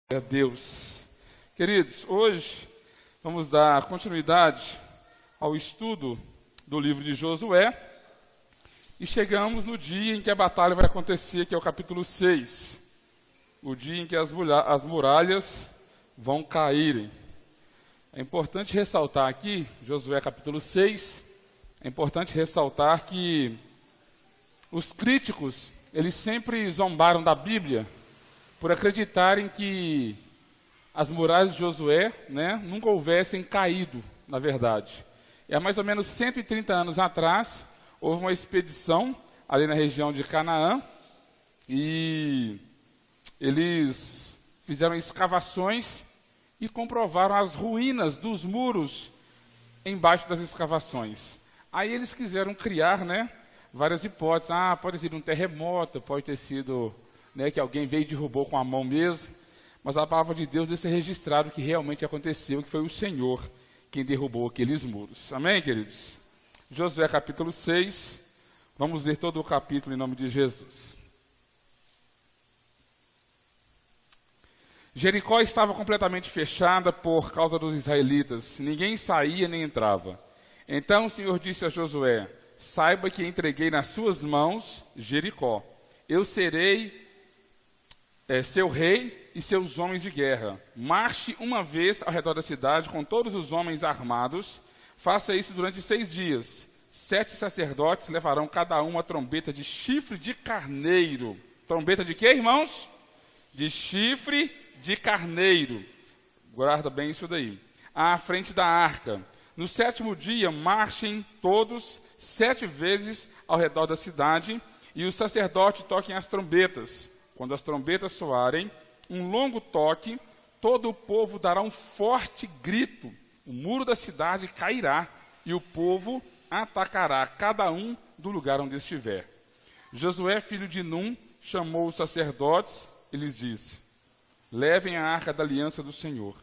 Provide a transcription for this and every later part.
A Deus. Queridos, hoje vamos dar continuidade ao estudo do livro de Josué e chegamos no dia em que a batalha vai acontecer, que é o capítulo 6, o dia em que as muralhas vão caírem. É importante ressaltar aqui, Josué capítulo 6, é importante ressaltar que os críticos, eles sempre zombaram da Bíblia por acreditarem que as muralhas de Josué, nunca houvessem caído, na verdade. E há mais ou menos 130 anos atrás, houve uma expedição ali na região de Canaã, e eles fizeram escavações e comprovaram as ruínas dos muros embaixo das escavações. Aí eles quiseram criar, várias hipóteses. Pode ter sido um terremoto, pode ter sido que alguém veio e derrubou com a mão mesmo, mas a palavra de Deus deixa registrado que realmente aconteceu, que foi o Senhor quem derrubou aqueles muros. Amém, queridos? Josué capítulo 6, vamos ler todo o capítulo em nome de Jesus. Jericó estava completamente fechada por causa dos israelitas, ninguém saía nem entrava. Então o Senhor disse a Josué: saiba que entreguei nas suas mãos Jericó. Eu serei seu rei e seus homens de guerra. Marche uma vez ao redor da cidade com todos os homens armados. Faça isso durante 6 dias. 7 sacerdotes levarão cada um uma trombeta de chifre de carneiro. Trombeta de quê, irmãos? De chifre de carneiro. Guarda bem isso daí. À frente da arca. No 7º dia, marchem todos 7 vezes ao redor da cidade, e os sacerdotes toquem as trombetas. Quando as trombetas soarem, um longo toque, todo o povo dará um forte grito. O muro da cidade cairá e o povo atacará cada um do lugar onde estiver. Josué, filho de Num, chamou os sacerdotes e lhes disse: levem a arca da aliança do Senhor.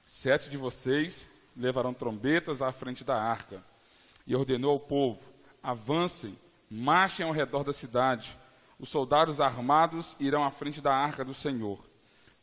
7 de vocês levarão trombetas à frente da arca. E ordenou ao povo: avancem, marchem ao redor da cidade. Os soldados armados irão à frente da arca do Senhor.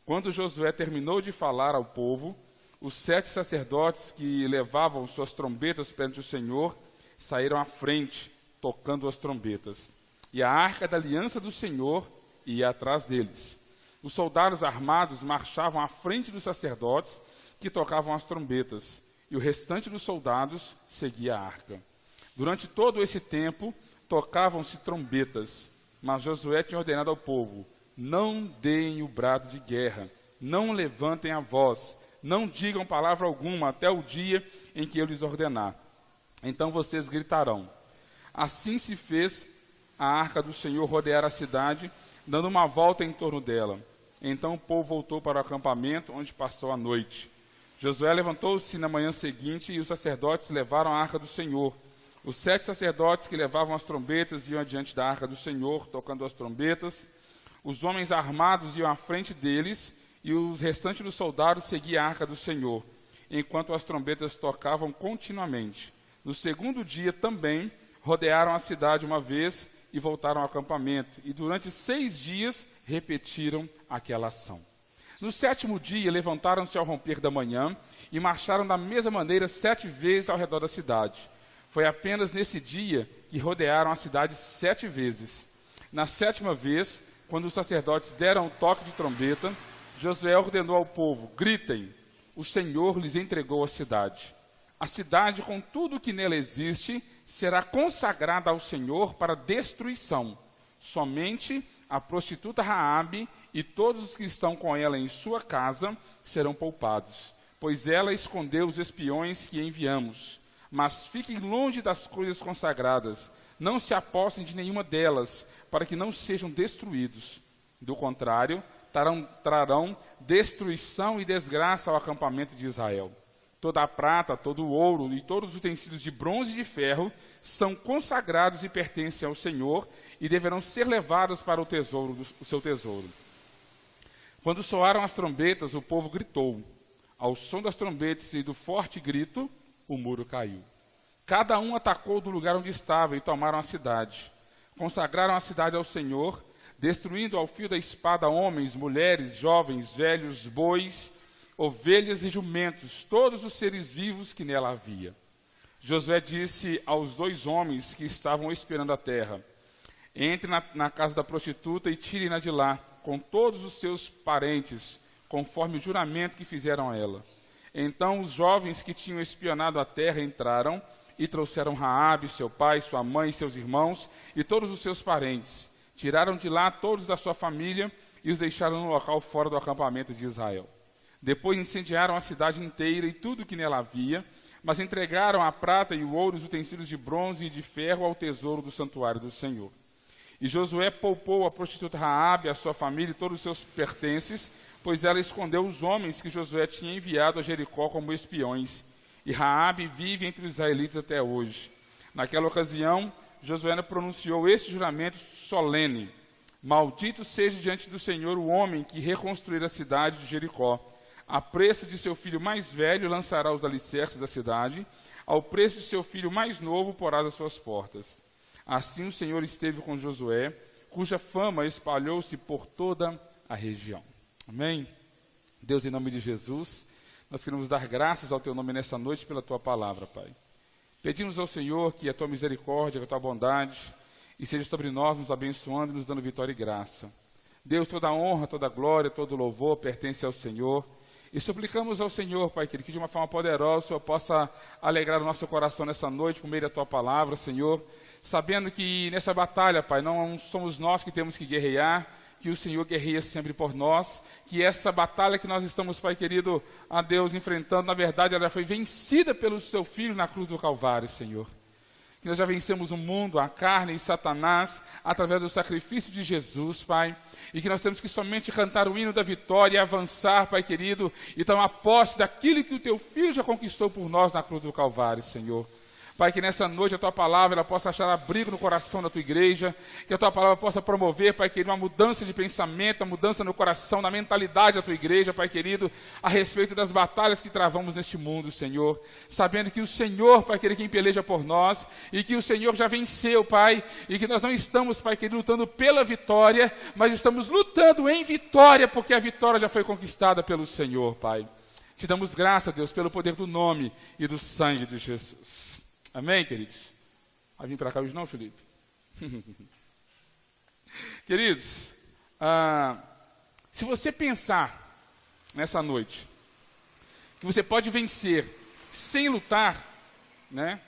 Quando Josué terminou de falar ao povo, os 7 sacerdotes que levavam suas trombetas perante o Senhor saíram à frente, tocando as trombetas. E a arca da aliança do Senhor ia atrás deles. Os soldados armados marchavam à frente dos sacerdotes que tocavam as trombetas, e o restante dos soldados seguia a arca. Durante todo esse tempo, tocavam-se trombetas. Mas Josué tinha ordenado ao povo: não deem o brado de guerra, não levantem a voz, não digam palavra alguma até o dia em que eu lhes ordenar. Então vocês gritarão. Assim se fez a arca do Senhor rodear a cidade, dando uma volta em torno dela. Então o povo voltou para o acampamento, onde passou a noite. Josué levantou-se na manhã seguinte, e os sacerdotes levaram a arca do Senhor. Os 7 sacerdotes que levavam as trombetas iam adiante da arca do Senhor, tocando as trombetas. Os homens armados iam à frente deles, e o restante dos soldados seguia a arca do Senhor, enquanto as trombetas tocavam continuamente. No 2º dia também, rodearam a cidade uma vez e voltaram ao acampamento. E durante 6 dias repetiram aquela ação. No 7º dia, levantaram-se ao romper da manhã e marcharam da mesma maneira 7 vezes ao redor da cidade. Foi apenas nesse dia que rodearam a cidade 7 vezes. Na 7ª vez, quando os sacerdotes deram o toque de trombeta, Josué ordenou ao povo: gritem, o Senhor lhes entregou a cidade. A cidade, com tudo o que nela existe, será consagrada ao Senhor para destruição. Somente a prostituta Raabe e todos os que estão com ela em sua casa serão poupados, pois ela escondeu os espiões que enviamos. Mas fiquem longe das coisas consagradas, não se apossem de nenhuma delas, para que não sejam destruídos. Do contrário, trarão destruição e desgraça ao acampamento de Israel. Toda a prata, todo o ouro e todos os utensílios de bronze e de ferro são consagrados e pertencem ao Senhor, e deverão ser levados para o seu tesouro. Quando soaram as trombetas, o povo gritou. Ao som das trombetas e do forte grito, o muro caiu. Cada um atacou do lugar onde estava e tomaram a cidade. Consagraram a cidade ao Senhor, destruindo ao fio da espada homens, mulheres, jovens, velhos, bois, ovelhas e jumentos, todos os seres vivos que nela havia. Josué disse aos 2 homens que estavam esperando a terra: entre na casa da prostituta e tirem-na de lá, com todos os seus parentes, conforme o juramento que fizeram a ela. Então os jovens que tinham espionado a terra entraram e trouxeram Raabe, seu pai, sua mãe, seus irmãos e todos os seus parentes. Tiraram de lá todos da sua família e os deixaram no local fora do acampamento de Israel. Depois incendiaram a cidade inteira e tudo que nela havia, mas entregaram a prata e o ouro, os utensílios de bronze e de ferro ao tesouro do santuário do Senhor. E Josué poupou a prostituta Raabe, a sua família e todos os seus pertences, pois ela escondeu os homens que Josué tinha enviado a Jericó como espiões. E Raabe vive entre os israelitas até hoje. Naquela ocasião, Josué pronunciou esse juramento solene: maldito seja diante do Senhor o homem que reconstruir a cidade de Jericó. A preço de seu filho mais velho lançará os alicerces da cidade, ao preço de seu filho mais novo porá as suas portas. Assim o Senhor esteve com Josué, cuja fama espalhou-se por toda a região. Amém? Deus, em nome de Jesus, nós queremos dar graças ao Teu nome nessa noite pela Tua palavra, Pai. Pedimos ao Senhor que a Tua misericórdia, que a Tua bondade, e seja sobre nós, nos abençoando e nos dando vitória e graça. Deus, toda a honra, toda a glória, todo o louvor pertence ao Senhor. E suplicamos ao Senhor, Pai querido, que de uma forma poderosa o Senhor possa alegrar o nosso coração nessa noite, por meio da Tua palavra, Senhor, sabendo que nessa batalha, Pai, não somos nós que temos que guerrear, que o Senhor guerreia sempre por nós, que essa batalha que nós estamos, Pai querido, a Deus enfrentando, na verdade, ela foi vencida pelo Seu Filho na cruz do Calvário, Senhor. Que nós já vencemos o mundo, a carne e Satanás, através do sacrifício de Jesus, Pai, e que nós temos que somente cantar o hino da vitória e avançar, Pai querido, e tomar posse daquilo que o Teu Filho já conquistou por nós na cruz do Calvário, Senhor. Pai, que nessa noite a Tua palavra ela possa achar abrigo no coração da Tua igreja, que a Tua palavra possa promover, Pai querido, uma mudança de pensamento, uma mudança no coração, na mentalidade da Tua igreja, Pai querido, a respeito das batalhas que travamos neste mundo, Senhor, sabendo que o Senhor, Pai querido, quem peleja por nós, e que o Senhor já venceu, Pai, e que nós não estamos, Pai querido, lutando pela vitória, mas estamos lutando em vitória, porque a vitória já foi conquistada pelo Senhor, Pai. Te damos graça, Deus, pelo poder do nome e do sangue de Jesus. Amém, queridos? Vai vir para cá hoje não, Felipe? Queridos, se você pensar nessa noite que você pode vencer sem lutar, né,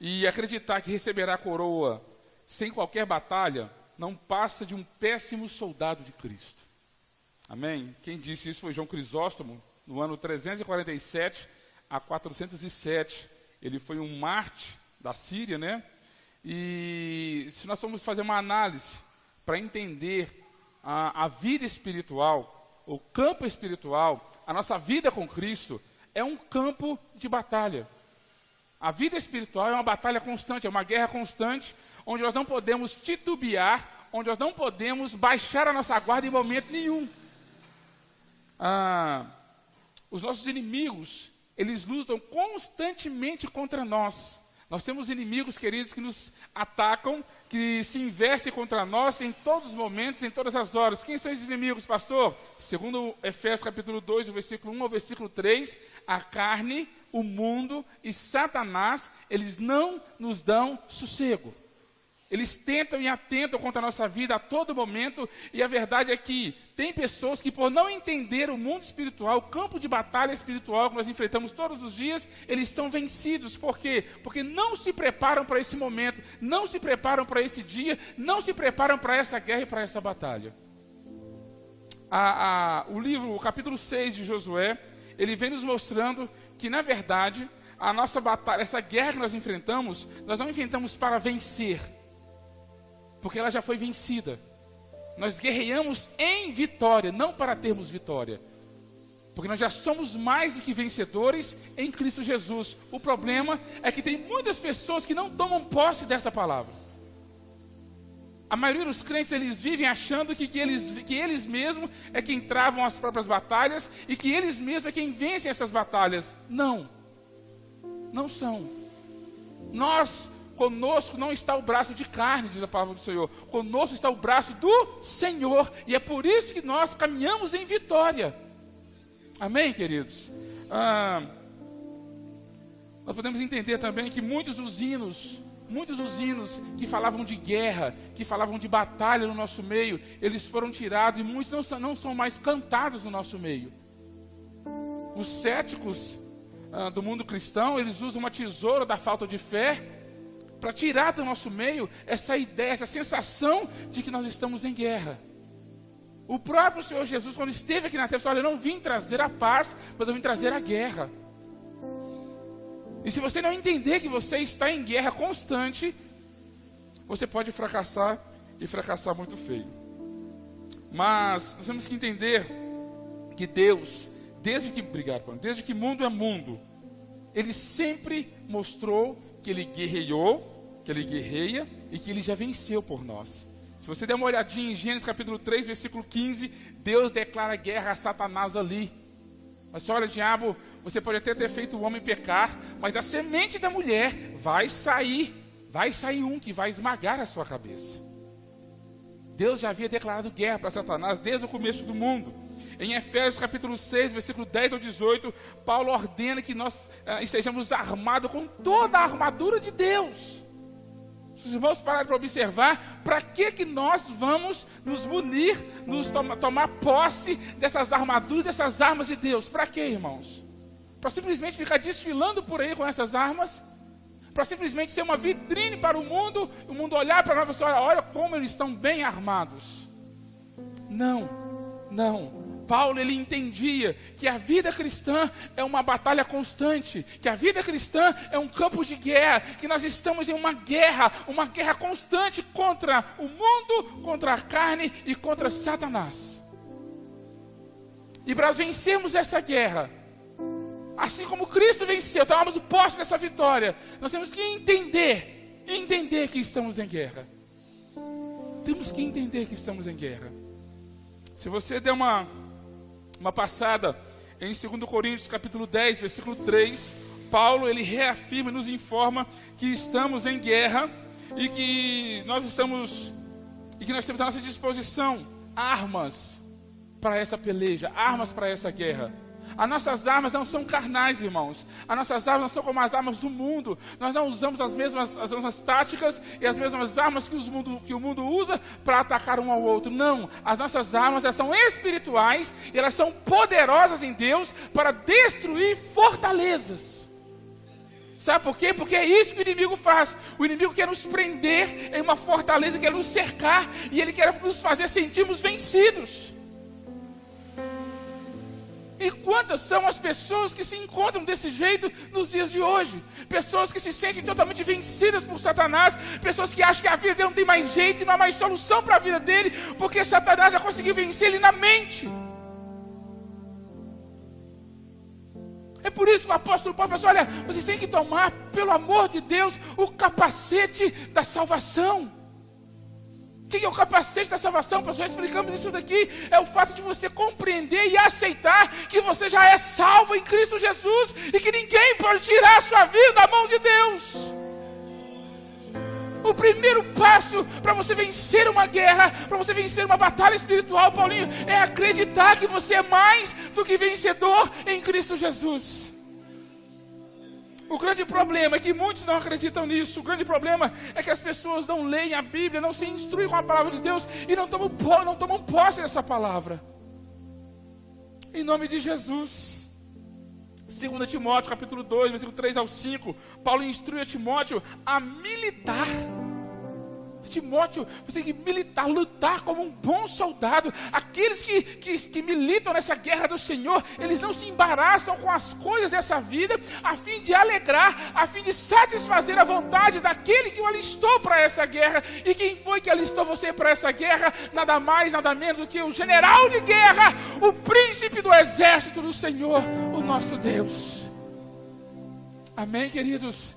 e acreditar que receberá a coroa sem qualquer batalha, não passa de um péssimo soldado de Cristo. Amém? Quem disse isso foi João Crisóstomo, no ano 347 a 407. Ele foi um mártir da Síria, né? E se nós formos fazer uma análise para entender a vida espiritual, o campo espiritual, a nossa vida com Cristo, é um campo de batalha. A vida espiritual é uma batalha constante, é uma guerra constante, onde nós não podemos titubear, onde nós não podemos baixar a nossa guarda em momento nenhum. Os nossos inimigos, eles lutam constantemente contra nós. Nós temos inimigos, queridos, que nos atacam, que se investem contra nós em todos os momentos, em todas as horas. Quem são esses inimigos, pastor? Segundo Efésios capítulo 2, do versículo 1 ao versículo 3, a carne, o mundo e Satanás, eles não nos dão sossego. Eles tentam e atentam contra a nossa vida a todo momento, e a verdade é que tem pessoas que, por não entender o mundo espiritual, o campo de batalha espiritual que nós enfrentamos todos os dias, eles são vencidos. Por quê? Porque não se preparam para esse momento, não se preparam para esse dia, não se preparam para essa guerra e para essa batalha. O capítulo 6 de Josué, ele vem nos mostrando que, na verdade, a nossa batalha, essa guerra que nós enfrentamos, nós não enfrentamos para vencer, porque ela já foi vencida. Nós guerreamos em vitória, não para termos vitória, porque nós já somos mais do que vencedores em Cristo Jesus. O problema é que tem muitas pessoas que não tomam posse dessa palavra. A maioria dos crentes, eles vivem achando que eles mesmos é quem travam as próprias batalhas e que eles mesmos é quem vencem essas batalhas. Não, não são. Nós conosco não está o braço de carne, diz a palavra do Senhor. Conosco está o braço do Senhor. E é por isso que nós caminhamos em vitória. Amém, queridos? Nós podemos entender também que muitos dos hinos que falavam de guerra, que falavam de batalha no nosso meio, eles foram tirados e muitos não são mais cantados no nosso meio. Os céticos do mundo cristão, eles usam uma tesoura da falta de fé para tirar do nosso meio essa ideia, essa sensação de que nós estamos em guerra. O próprio Senhor Jesus, quando esteve aqui na terra, disse: olha, eu não vim trazer a paz, mas eu vim trazer a guerra. E se você não entender que você está em guerra constante, você pode fracassar, e fracassar muito feio. Mas nós temos que entender que Deus, desde que o mundo é mundo, Ele sempre mostrou que Ele guerreou, que Ele guerreia e que Ele já venceu por nós. Se você der uma olhadinha em Gênesis capítulo 3, versículo 15, Deus declara guerra a Satanás ali. Mas olha, diabo, você pode até ter feito o homem pecar, mas da semente da mulher vai sair um que vai esmagar a sua cabeça. Deus já havia declarado guerra para Satanás desde o começo do mundo. Em Efésios capítulo 6, versículo 10 ao 18, Paulo ordena que nós estejamos armados com toda a armadura de Deus. Se os irmãos pararem para observar, para que nós vamos nos munir, tomar posse dessas armaduras, dessas armas de Deus? Para que, irmãos? Para simplesmente ficar desfilando por aí com essas armas? Para simplesmente ser uma vitrine para o mundo olhar para nós e falar: olha como eles estão bem armados. Não. Paulo, ele entendia que a vida cristã é uma batalha constante, que a vida cristã é um campo de guerra, que nós estamos em uma guerra constante contra o mundo, contra a carne e contra Satanás. E para vencermos essa guerra, assim como Cristo venceu, tomamos posse dessa vitória, nós temos que entender que estamos em guerra. Temos que entender que estamos em guerra. Se você der uma passada em 2 Coríntios capítulo 10, versículo 3, Paulo, ele reafirma e nos informa que estamos em guerra e que nós temos à nossa disposição armas para essa peleja, armas para essa guerra. As nossas armas não são carnais, irmãos. As nossas armas não são como as armas do mundo. Nós não usamos as mesmas táticas e as mesmas armas que o mundo usa para atacar um ao outro. Não, as nossas armas, elas são espirituais e elas são poderosas em Deus para destruir fortalezas. Sabe por quê? Porque é isso que o inimigo faz. O inimigo quer nos prender em uma fortaleza, quer nos cercar e ele quer nos fazer sentirmos vencidos. E quantas são as pessoas que se encontram desse jeito nos dias de hoje? Pessoas que se sentem totalmente vencidas por Satanás, pessoas que acham que a vida dele não tem mais jeito, que não há mais solução para a vida dele, porque Satanás já conseguiu vencer ele na mente. É por isso que o apóstolo Paulo falou: olha, vocês têm que tomar, pelo amor de Deus, o capacete da salvação. O que é o capacete da salvação? Nós já explicamos isso daqui. É o fato de você compreender e aceitar que você já é salvo em Cristo Jesus e que ninguém pode tirar a sua vida da mão de Deus. O primeiro passo para você vencer uma guerra, para você vencer uma batalha espiritual, Paulinho, é acreditar que você é mais do que vencedor em Cristo Jesus. O grande problema é que muitos não acreditam nisso. O grande problema é que as pessoas não leem a Bíblia, não se instruem com a palavra de Deus e não tomam posse dessa palavra. Em nome de Jesus. 2 Timóteo capítulo 2, versículo 3 ao 5, Paulo instrui a Timóteo a militar. Timóteo, você tem que militar, lutar como um bom soldado. Aqueles que militam nessa guerra do Senhor, eles não se embaraçam com as coisas dessa vida, a fim de alegrar, a fim de satisfazer a vontade daquele que o alistou para essa guerra. E quem foi que alistou você para essa guerra? Nada mais, nada menos do que o general de guerra, o príncipe do exército do Senhor, o nosso Deus. Amém, queridos?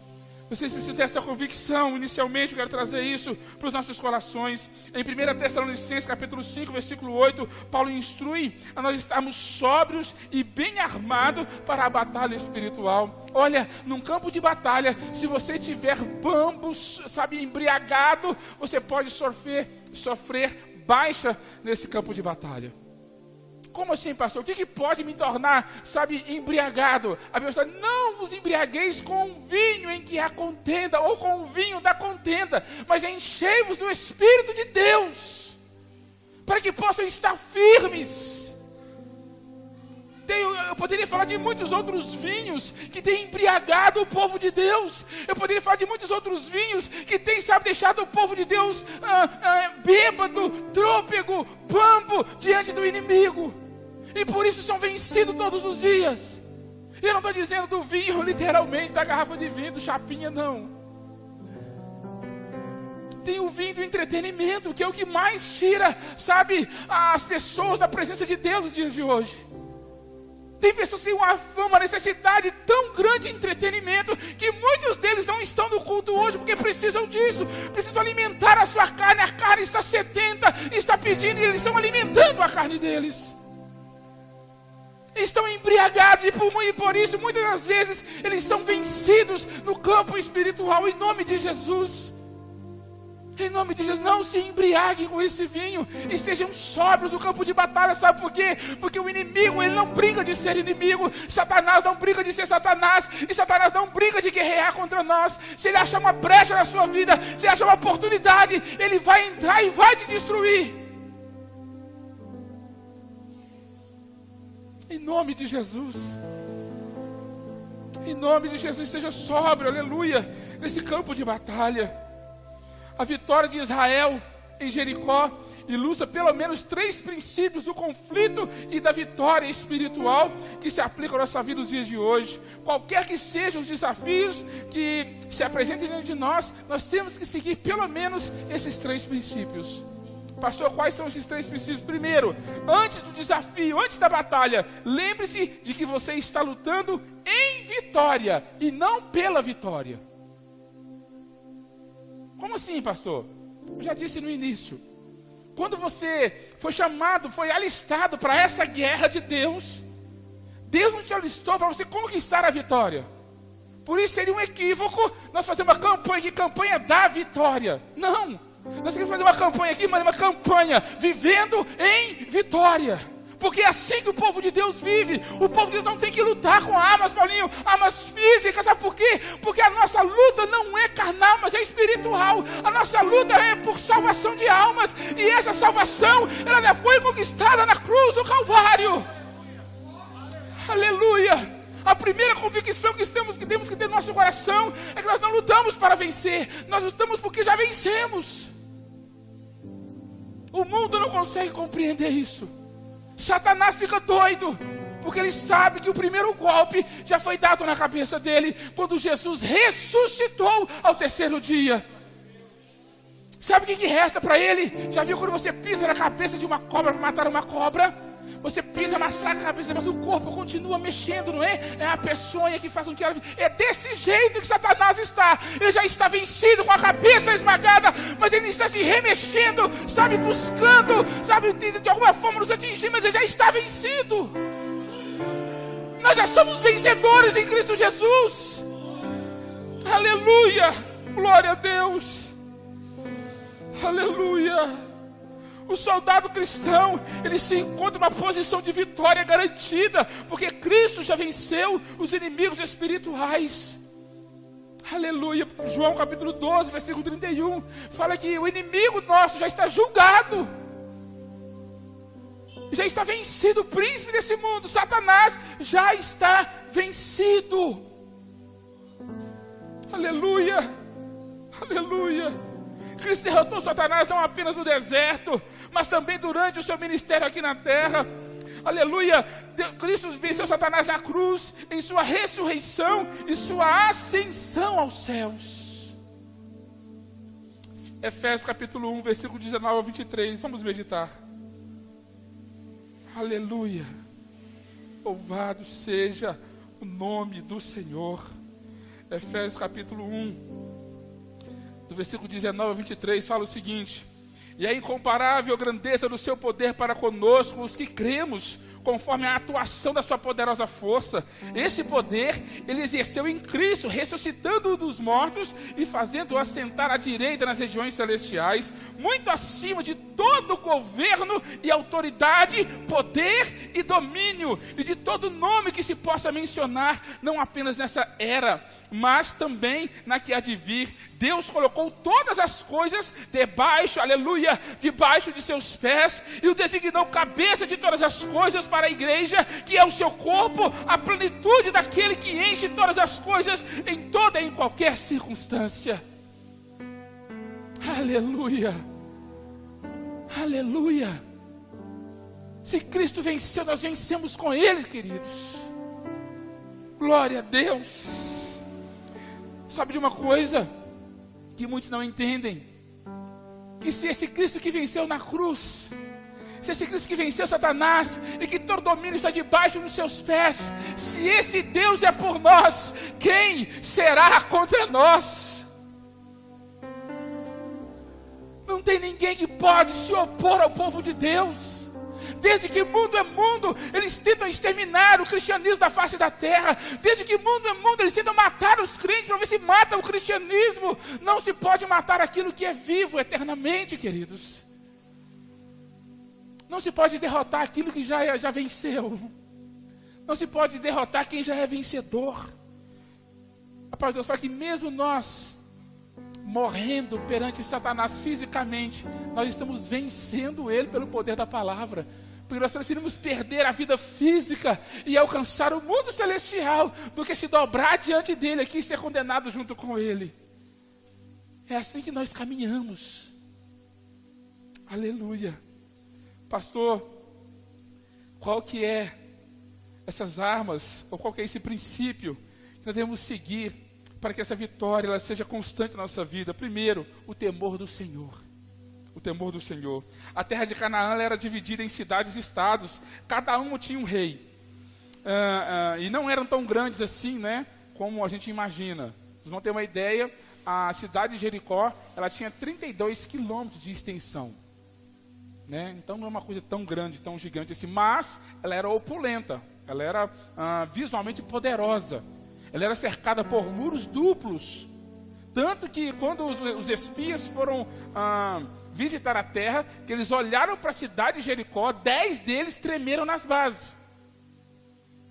Vocês precisam ter essa convicção. Inicialmente eu quero trazer isso para os nossos corações. Em 1 Tessalonicenses capítulo 5, versículo 8, Paulo instrui a nós estarmos sóbrios e bem armados para a batalha espiritual. Olha, num campo de batalha, se você tiver bambos, embriagado, você pode sofrer baixa nesse campo de batalha. Como assim, pastor? O que pode me tornar, embriagado? A Bíblia fala, não vos embriagueis com o vinho em que há contenda, ou com o vinho da contenda, mas enchei-vos do Espírito de Deus, para que possam estar firmes. Eu poderia falar de muitos outros vinhos que têm embriagado o povo de Deus. Eu poderia falar de muitos outros vinhos que têm, deixado o povo de Deus bêbado, trôpego, bambo diante do inimigo. E por isso são vencidos todos os dias. E eu não estou dizendo do vinho, literalmente, da garrafa de vinho, do chapinha, não. Tem o vinho do entretenimento, que é o que mais tira, as pessoas da presença de Deus nos dias de hoje. Tem pessoas que têm uma necessidade tão grande de entretenimento, que muitos deles não estão no culto hoje, porque precisam disso. Precisam alimentar a sua carne, a carne está sedenta, está pedindo, e eles estão alimentando a carne deles. Estão embriagados, e por isso, muitas das vezes, eles são vencidos no campo espiritual, em nome de Jesus. Em nome de Jesus, não se embriaguem com esse vinho, estejam sóbrios no campo de batalha. Sabe por quê? Porque o inimigo, ele não briga de ser inimigo, Satanás não briga de ser Satanás, e Satanás não briga de guerrear contra nós. Se ele achar uma brecha na sua vida, se ele achar uma oportunidade, ele vai entrar e vai te destruir. Em nome de Jesus. Em nome de Jesus, esteja sóbrio, aleluia, nesse campo de batalha. A vitória de Israel em Jericó ilustra pelo menos 3 princípios do conflito e da vitória espiritual que se aplicam à nossa vida nos dias de hoje. Qualquer que sejam os desafios que se apresentem diante de nós, nós temos que seguir pelo menos esses 3 princípios. Pastor, quais são esses 3 princípios? Primeiro, antes do desafio, antes da batalha, lembre-se de que você está lutando em vitória e não pela vitória. Como assim, pastor? Eu já disse no início. Quando você foi chamado, foi alistado para essa guerra de Deus, Deus não te alistou para você conquistar a vitória. Por isso seria um equívoco nós fazer uma campanha da vitória. Não. Nós queremos fazer uma campanha aqui, mas uma campanha vivendo em vitória. Porque é assim que o povo de Deus vive. O povo de Deus não tem que lutar com armas, Paulinho, armas físicas. Sabe por quê? Porque a nossa luta não é carnal, mas é espiritual. A nossa luta é por salvação de almas. E essa salvação, ela já foi conquistada na cruz do Calvário. Aleluia. A primeira convicção que temos que ter no nosso coração é que nós não lutamos para vencer. Nós lutamos porque já vencemos. O mundo não consegue compreender isso. Satanás fica doido, porque ele sabe que o primeiro golpe já foi dado na cabeça dele, quando Jesus ressuscitou ao 3º dia. Sabe o que resta para ele? Já viu quando você pisa na cabeça de uma cobra para matar uma cobra? Você pisa, massacra a cabeça, mas o corpo continua mexendo, não é? É a peçonha que faz com que ela... É desse jeito que Satanás está. Ele já está vencido, com a cabeça esmagada, mas ele está se remexendo, buscando, de alguma forma nos atingir, mas ele já está vencido. Nós já somos vencedores em Cristo Jesus. Aleluia, glória a Deus. Aleluia. O soldado cristão, ele se encontra numa posição de vitória garantida, porque Cristo já venceu os inimigos espirituais. Aleluia. João capítulo 12, versículo 31, fala que o inimigo nosso já está julgado, já está vencido. O príncipe desse mundo, Satanás, já está vencido. Aleluia, aleluia. Cristo derrotou Satanás não apenas no deserto, mas também durante o seu ministério aqui na terra. Aleluia. Cristo venceu Satanás na cruz, em sua ressurreição e sua ascensão aos céus. Efésios capítulo 1, versículo 19 ao 23. Vamos meditar. Aleluia. Louvado seja o nome do Senhor. Efésios capítulo 1, do versículo 19 a 23, fala o seguinte: e a incomparável grandeza do seu poder para conosco, os que cremos, conforme a atuação da sua poderosa força. Esse poder ele exerceu em Cristo, ressuscitando-o dos mortos e fazendo-o assentar à direita nas regiões celestiais, muito acima de todo governo e autoridade, poder e domínio, e de todo nome que se possa mencionar, não apenas nessa era, mas também na que há de vir. Deus colocou todas as coisas debaixo, aleluia, debaixo de seus pés, e o designou cabeça de todas as coisas para a igreja, que é o seu corpo, a plenitude daquele que enche todas as coisas em toda e em qualquer circunstância. Aleluia, aleluia. Se Cristo venceu, nós vencemos com Ele, queridos. Glória a Deus. Sabe de uma coisa que muitos não entendem? Que se esse Cristo que venceu na cruz, se esse Cristo que venceu Satanás e que todo domínio está debaixo dos seus pés, se esse Deus é por nós, quem será contra nós? Não tem ninguém que pode se opor ao povo de Deus. Desde que mundo é mundo, eles tentam exterminar o cristianismo da face da terra. Desde que mundo é mundo, eles tentam matar os crentes para ver se matam o cristianismo. Não se pode matar aquilo que é vivo eternamente, queridos. Não se pode derrotar aquilo que já venceu. Não se pode derrotar quem já é vencedor. A palavra de Deus fala que mesmo nós, morrendo perante Satanás fisicamente, nós estamos vencendo ele pelo poder da palavra. Porque nós preferimos perder a vida física e alcançar o mundo celestial do que se dobrar diante dele aqui e ser condenado junto com ele. É assim que nós caminhamos. Aleluia. Pastor, qual que é essas armas, ou qual que é esse princípio que nós devemos seguir para que essa vitória ela seja constante na nossa vida? Primeiro, o temor do Senhor. O temor do Senhor. A terra de Canaã ela era dividida em cidades e estados. Cada um tinha um rei. E não eram tão grandes assim, né, como a gente imagina. Vocês vão ter uma ideia, a cidade de Jericó, ela tinha 32 quilômetros de extensão. Né? Então não é uma coisa tão grande, tão gigante assim. Mas ela era opulenta. Ela era visualmente poderosa. Ela era cercada por muros duplos. Tanto que quando os espias foram visitar a terra, que eles olharam para a cidade de Jericó, 10 deles tremeram nas bases.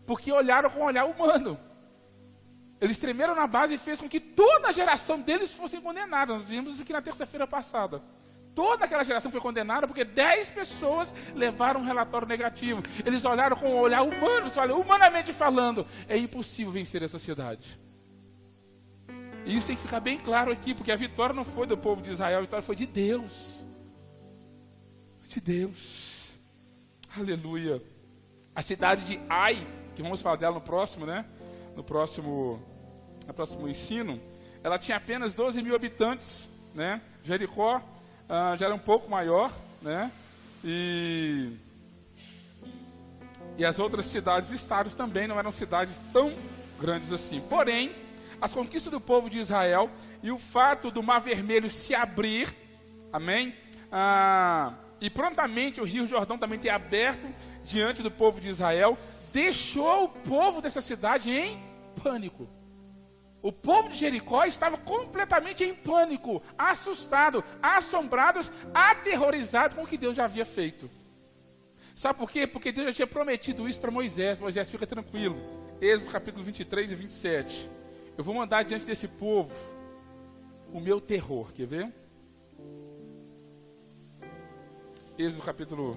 Porque olharam com um olhar humano. Eles tremeram na base e fez com que toda a geração deles fossem condenadas. Nós vimos isso aqui na terça-feira passada. Toda aquela geração foi condenada porque 10 pessoas levaram um relatório negativo. Eles olharam com um olhar humano, olha, humanamente falando, é impossível vencer essa cidade. E isso tem que ficar bem claro aqui, porque a vitória não foi do povo de Israel, a vitória foi de Deus. De Deus. Aleluia. A cidade de Ai, que vamos falar dela no próximo, né? No próximo ensino, ela tinha apenas 12 mil habitantes, né? Jericó já era um pouco maior, né? E as outras cidades e estados também não eram cidades tão grandes assim. Porém, as conquistas do povo de Israel e o fato do Mar Vermelho se abrir, amém? E prontamente o Rio Jordão também ter aberto diante do povo de Israel, deixou o povo dessa cidade em pânico. O povo de Jericó estava completamente em pânico, assustado, assombrados, aterrorizados com o que Deus já havia feito. Sabe por quê? Porque Deus já tinha prometido isso para Moisés. Moisés, fica tranquilo. Êxodo capítulo 23 e 27. Eu vou mandar diante desse povo o meu terror. Quer ver? Êxodo capítulo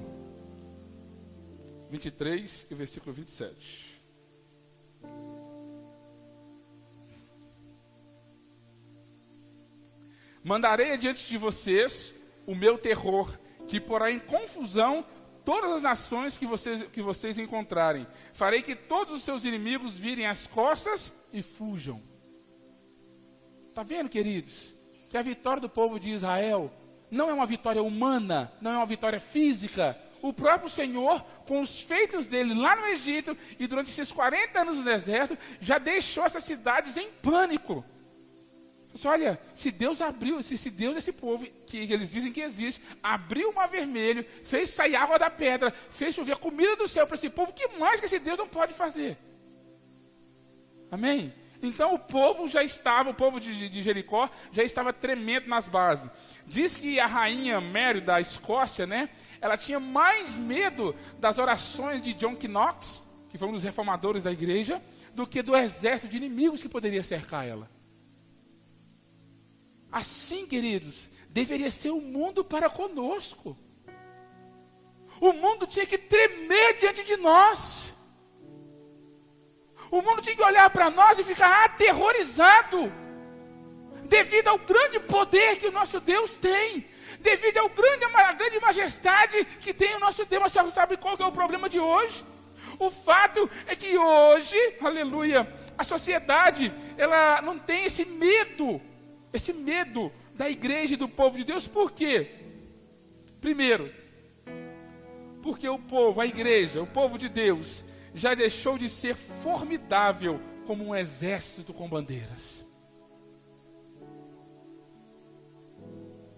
23 e versículo 27. Mandarei adiante de vocês o meu terror, que porá em confusão todas as nações que vocês encontrarem. Farei que todos os seus inimigos virem as costas e fujam. Está vendo, queridos? Que a vitória do povo de Israel não é uma vitória humana, não é uma vitória física, o próprio Senhor, com os feitos dele lá no Egito, e durante esses 40 anos no deserto, já deixou essas cidades em pânico. Olha, se Deus abriu, se Deus, esse povo, que eles dizem que existe, abriu o mar vermelho, fez sair água da pedra, fez chover comida do céu para esse povo, o que mais que esse Deus não pode fazer? Amém? Então o povo de Jericó, já estava tremendo nas bases. Diz que a rainha Mary da Escócia, né, ela tinha mais medo das orações de John Knox, que foi um dos reformadores da igreja, do que do exército de inimigos que poderia cercar ela. Assim, queridos, deveria ser o mundo para conosco. O mundo tinha que tremer diante de nós. O mundo tinha que olhar para nós e ficar aterrorizado, devido ao grande poder que o nosso Deus tem, devido à grande majestade que tem o nosso Deus. Mas sabe qual que é o problema de hoje? O fato é que hoje, aleluia, a sociedade, ela não tem esse medo da igreja e do povo de Deus. Por quê? Primeiro, porque o povo, a igreja, o povo de Deus, já deixou de ser formidável como um exército com bandeiras.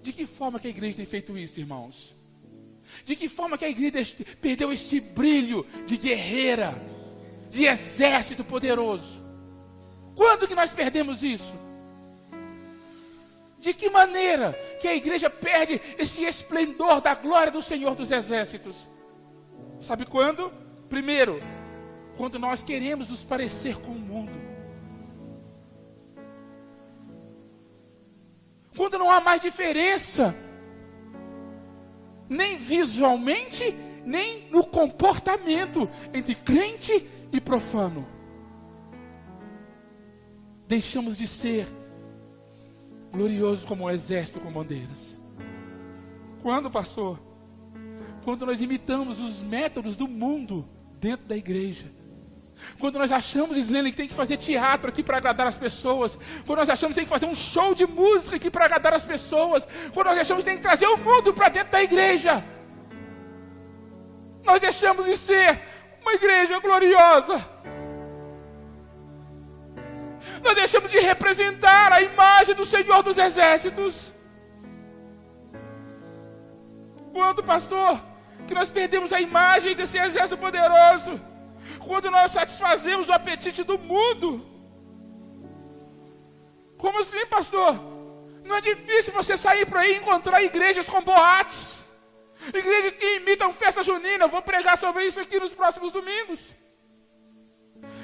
De que forma que a igreja tem feito isso, irmãos? De que forma que a igreja perdeu esse brilho de guerreira, de exército poderoso? Quando que nós perdemos isso? De que maneira que a igreja perde esse esplendor da glória do Senhor dos Exércitos? Sabe quando? Primeiro, quando nós queremos nos parecer com o mundo. Quando não há mais diferença, nem visualmente, nem no comportamento, entre crente e profano. Deixamos de ser glorioso como um exército com bandeiras. Quando, pastor? Quando nós imitamos os métodos do mundo dentro da igreja. Quando nós achamos, Islene, que tem que fazer teatro aqui para agradar as pessoas. Quando nós achamos que tem que fazer um show de música aqui para agradar as pessoas. Quando nós achamos que tem que trazer o mundo para dentro da igreja. Nós deixamos de ser uma igreja gloriosa. Nós deixamos de representar a imagem do Senhor dos Exércitos. Quando, pastor, que nós perdemos a imagem desse exército poderoso? Quando nós satisfazemos o apetite do mundo. Como assim, pastor? Não é difícil você sair por aí e encontrar igrejas com boates, igrejas que imitam festa junina. Eu vou pregar sobre isso aqui nos próximos domingos.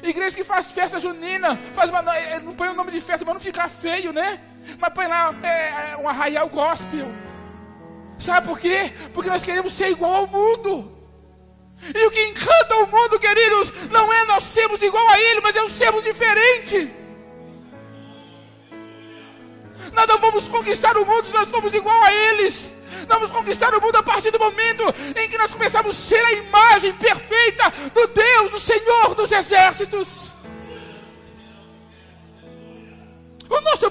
Igreja que faz festa junina, não põe o nome de festa para não ficar feio, né? Mas põe lá um arraial gospel. Sabe por quê? Porque nós queremos ser igual ao mundo. E o que encanta o mundo, queridos, não é nós sermos igual a ele, mas é nós sermos diferente. Nós não vamos conquistar o mundo se nós formos igual a eles. Nós vamos conquistar o mundo a partir do momento em que nós começamos a ser a imagem perfeita do Deus, do Senhor dos Exércitos. O nosso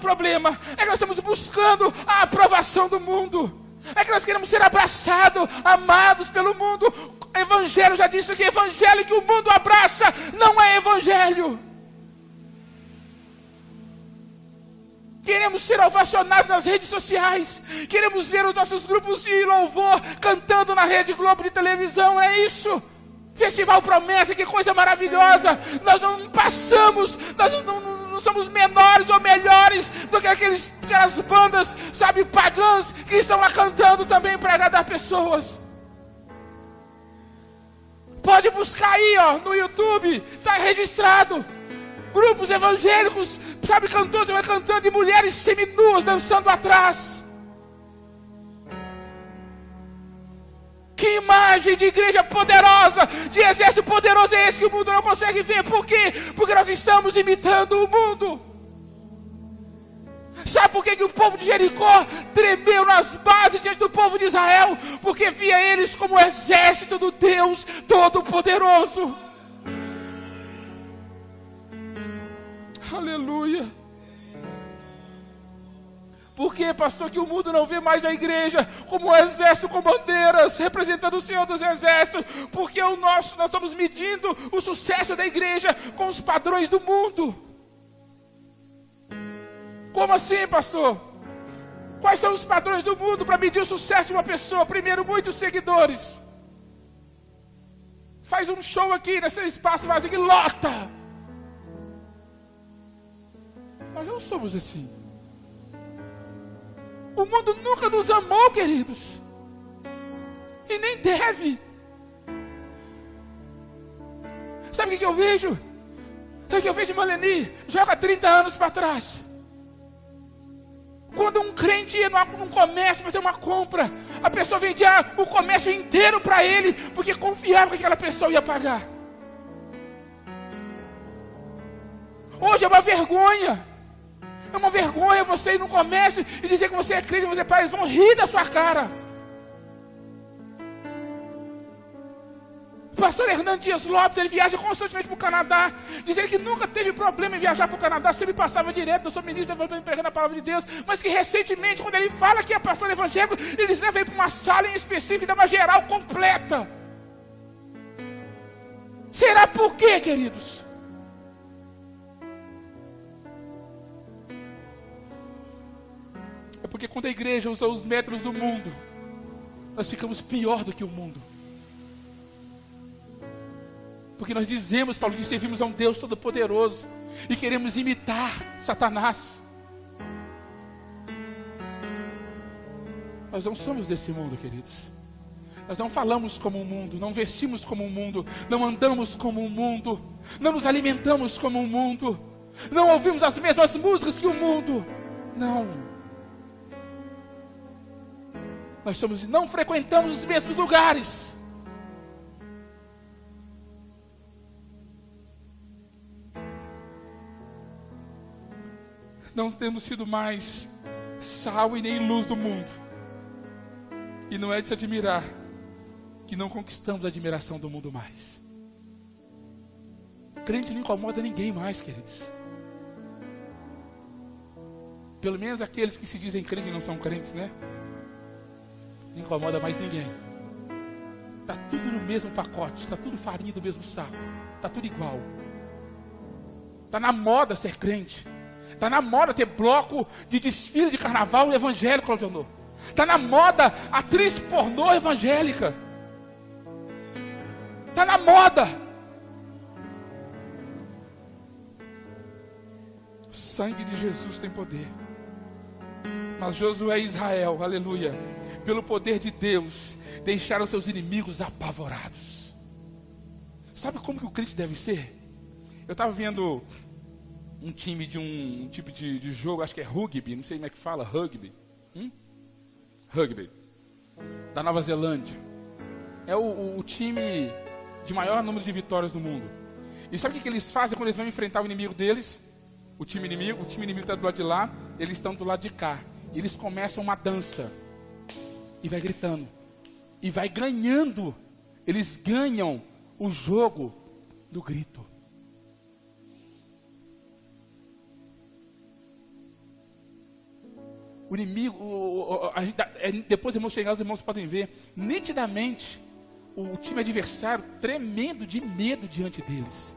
problema é que nós estamos buscando a aprovação do mundo. É que nós queremos ser abraçados, amados pelo mundo. Evangelho, já disse que evangelho que o mundo abraça não é evangelho. Queremos ser ovacionados nas redes sociais. Queremos ver os nossos grupos de louvor cantando na Rede Globo de televisão. É isso. Festival Promessa, que coisa maravilhosa. Nós não passamos, nós não somos menores ou melhores do que aquelas bandas, sabe, pagãs, que estão lá cantando também para agradar pessoas. Pode buscar aí, ó, no YouTube, está registrado. Grupos evangélicos, sabe, cantores vai cantando e mulheres seminuas dançando atrás. Que imagem de igreja poderosa, de exército poderoso é esse que o mundo não consegue ver? Por quê? Porque nós estamos imitando o mundo. Sabe por que o povo de Jericó tremeu nas bases diante do povo de Israel? Porque via eles como o exército do Deus Todo-Poderoso. Aleluia. Por que, pastor, que o mundo não vê mais a igreja como um exército com bandeiras, representando o Senhor dos Exércitos? Porque nós estamos medindo o sucesso da igreja com os padrões do mundo. Como assim, pastor? Quais são os padrões do mundo para medir o sucesso de uma pessoa? Primeiro, muitos seguidores. Faz um show aqui nesse espaço vazio que lota. Nós não somos assim. O mundo nunca nos amou, queridos. E nem deve. Sabe o que eu vejo? O que eu vejo de Maleni? Joga 30 anos para trás. Quando um crente ia num comércio fazer uma compra, a pessoa vendia o comércio inteiro para ele, porque confiava que aquela pessoa ia pagar. Hoje é uma vergonha. É uma vergonha você ir no comércio e dizer que você é crente e você pai, eles vão rir da sua cara. O pastor Hernando Dias Lopes, ele viaja constantemente para o Canadá, dizendo que nunca teve problema em viajar para o Canadá, sempre passava direto, eu sou ministro pregando a palavra de Deus, mas que recentemente, quando ele fala que é pastor evangélico, eles levam ele para uma sala em específico e dá uma geral completa. Será por quê, queridos? É porque quando a igreja usa os métodos do mundo, nós ficamos pior do que o mundo. Porque nós dizemos, Paulo, que servimos a um Deus todo-poderoso e queremos imitar Satanás. Nós não somos desse mundo, queridos. Nós não falamos como o mundo, não vestimos como o mundo, não andamos como o mundo, não nos alimentamos como o mundo, não ouvimos as mesmas músicas que o mundo. Não. Não frequentamos os mesmos lugares. Não temos sido mais sal e nem luz do mundo. E não é de se admirar que não conquistamos a admiração do mundo mais. Crente não incomoda ninguém mais, queridos. Pelo menos aqueles que se dizem crentes e não são crentes, né? Não incomoda mais ninguém. Está tudo no mesmo pacote, está tudo farinha do mesmo saco, está tudo igual. Está na moda ser crente. Está na moda ter bloco de desfile de carnaval evangélico, Claudio. Está na moda atriz pornô evangélica. Está na moda. O sangue de Jesus tem poder. Mas Josué e Israel, aleluia, pelo poder de Deus, deixaram seus inimigos apavorados. Sabe como que o crente deve ser? Eu estava vendo um time de um tipo de jogo, acho que é rugby, não sei como é que fala, rugby. Rugby, da Nova Zelândia. É o time de maior número de vitórias no mundo. E sabe o que eles fazem quando eles vão enfrentar o inimigo deles? O time inimigo está do lado de lá, eles estão do lado de cá. E eles começam uma dança. E vai gritando. E vai ganhando. Eles ganham o jogo do grito. O inimigo, depois os irmãos podem ver, nitidamente, o time adversário tremendo de medo diante deles.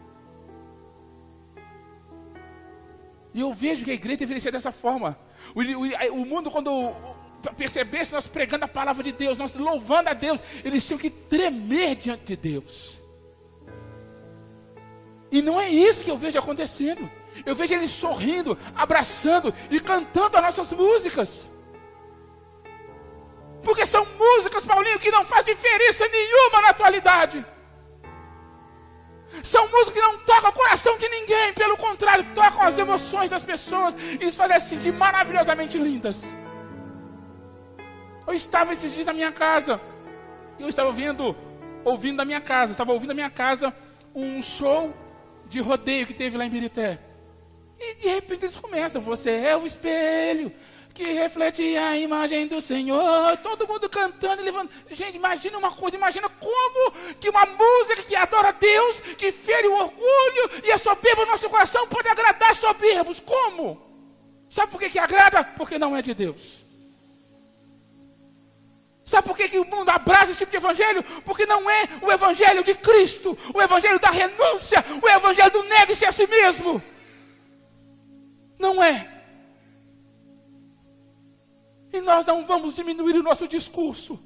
E eu vejo que a igreja deveria ser dessa forma. O mundo, quando percebesse nós pregando a palavra de Deus, nós louvando a Deus, eles tinham que tremer diante de Deus. E não é isso que eu vejo acontecendo. Eu vejo eles sorrindo, abraçando e cantando as nossas músicas. Porque são músicas, Paulinho, que não faz diferença nenhuma na atualidade. São músicas que não tocam o coração de ninguém. Pelo contrário, tocam as emoções das pessoas e nos fazem sentir maravilhosamente lindas. Eu estava esses dias na minha casa. Eu estava ouvindo da minha casa. Estava ouvindo da minha casa um show de rodeio que teve lá em Birité. E de repente eles começam: você é o espelho que reflete a imagem do Senhor. Todo mundo cantando e levando. Gente, imagina uma coisa, imagina como que uma música que adora a Deus, que fere o orgulho e a soberba no nosso coração, pode agradar soberbos. Como? Sabe por que agrada? Porque não é de Deus. Sabe por que o mundo abraça esse tipo de evangelho? Porque não é o evangelho de Cristo, o evangelho da renúncia, o evangelho do negue-se a si mesmo. Não é. E nós não vamos diminuir o nosso discurso.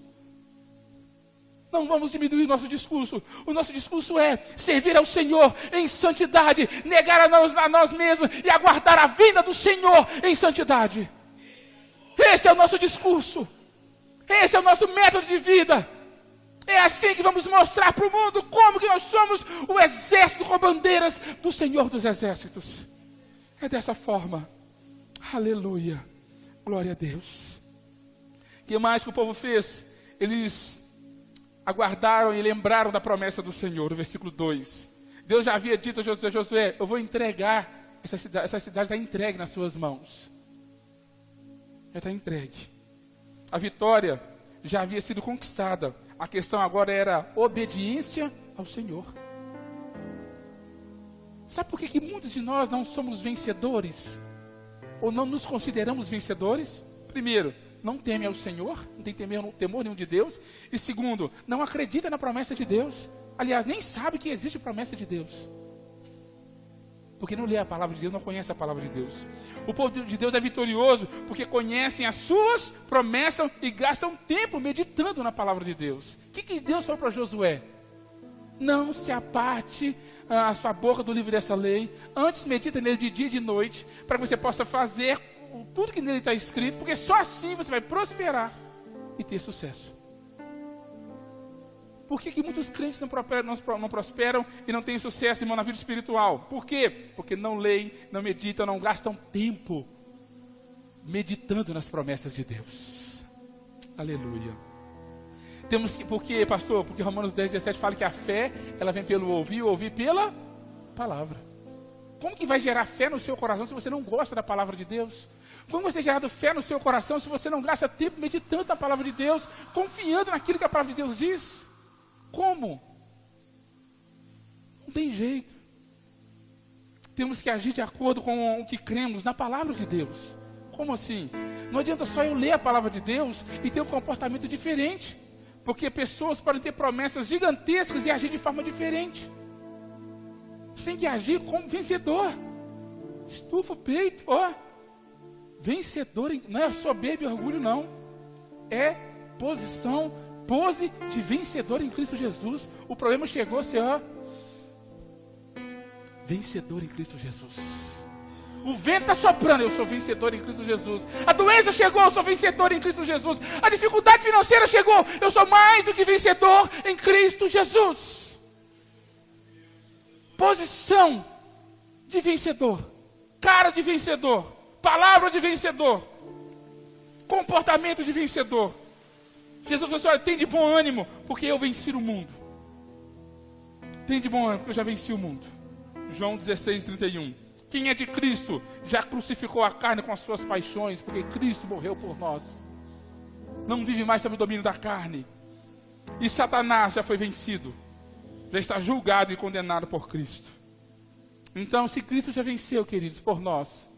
Não vamos diminuir o nosso discurso. O nosso discurso é servir ao Senhor em santidade, negar a nós mesmos e aguardar a vinda do Senhor em santidade. Esse é o nosso discurso. Esse é o nosso método de vida. É assim que vamos mostrar para o mundo como que nós somos o exército com bandeiras do Senhor dos Exércitos. É dessa forma. Aleluia. Glória a Deus. O que mais que o povo fez? Eles aguardaram e lembraram da promessa do Senhor, no versículo 2. Deus já havia dito a Josué, eu vou entregar, essa cidade está entregue nas suas mãos. Já está entregue. A vitória já havia sido conquistada. A questão agora era obediência ao Senhor. Sabe por que muitos de nós não somos vencedores? Ou não nos consideramos vencedores? Primeiro, não teme ao Senhor, não tem temor nenhum de Deus. E segundo, não acredita na promessa de Deus. Aliás, nem sabe que existe promessa de Deus. Porque não lê a palavra de Deus, não conhece a palavra de Deus. O povo de Deus é vitorioso porque conhecem as suas promessas e gastam tempo meditando na palavra de Deus. O que Deus falou para Josué? Não se aparte a sua boca do livro dessa lei. Antes medita nele de dia e de noite, para que você possa fazer tudo que nele está escrito, porque só assim você vai prosperar e ter sucesso. Por que muitos crentes não prosperam e não têm sucesso, irmão, na vida espiritual? Por quê? Porque não leem, não meditam, não gastam tempo meditando nas promessas de Deus. Aleluia. Por quê, pastor? Porque Romanos 10:17 fala que a fé, ela vem pelo ouvir, o ouvir pela palavra. Como que vai gerar fé no seu coração se você não gosta da palavra de Deus? Como vai ser gerado fé no seu coração se você não gasta tempo meditando na palavra de Deus, confiando naquilo que a palavra de Deus diz? Como? Não tem jeito. Temos que agir de acordo com o que cremos na palavra de Deus. Como assim? Não adianta só eu ler a palavra de Deus e ter um comportamento diferente. Porque pessoas podem ter promessas gigantescas e agir de forma diferente. Você tem que agir como vencedor. Estufa o peito, ó. Vencedor, não é soberba e orgulho, não. É pose de vencedor em Cristo Jesus. O problema chegou, você, ó. Vencedor em Cristo Jesus. O vento está soprando, eu sou vencedor em Cristo Jesus. A doença chegou, eu sou vencedor em Cristo Jesus. A dificuldade financeira chegou, eu sou mais do que vencedor em Cristo Jesus. Posição de vencedor, cara de vencedor, palavra de vencedor, comportamento de vencedor. Jesus falou assim, olha, tem de bom ânimo, porque eu venci o mundo. Tem de bom ânimo, porque eu já venci o mundo. João 16:31. Quem é de Cristo já crucificou a carne com as suas paixões, porque Cristo morreu por nós. Não vive mais sob o domínio da carne. E Satanás já foi vencido. Já está julgado e condenado por Cristo. Então, se Cristo já venceu, queridos, por nós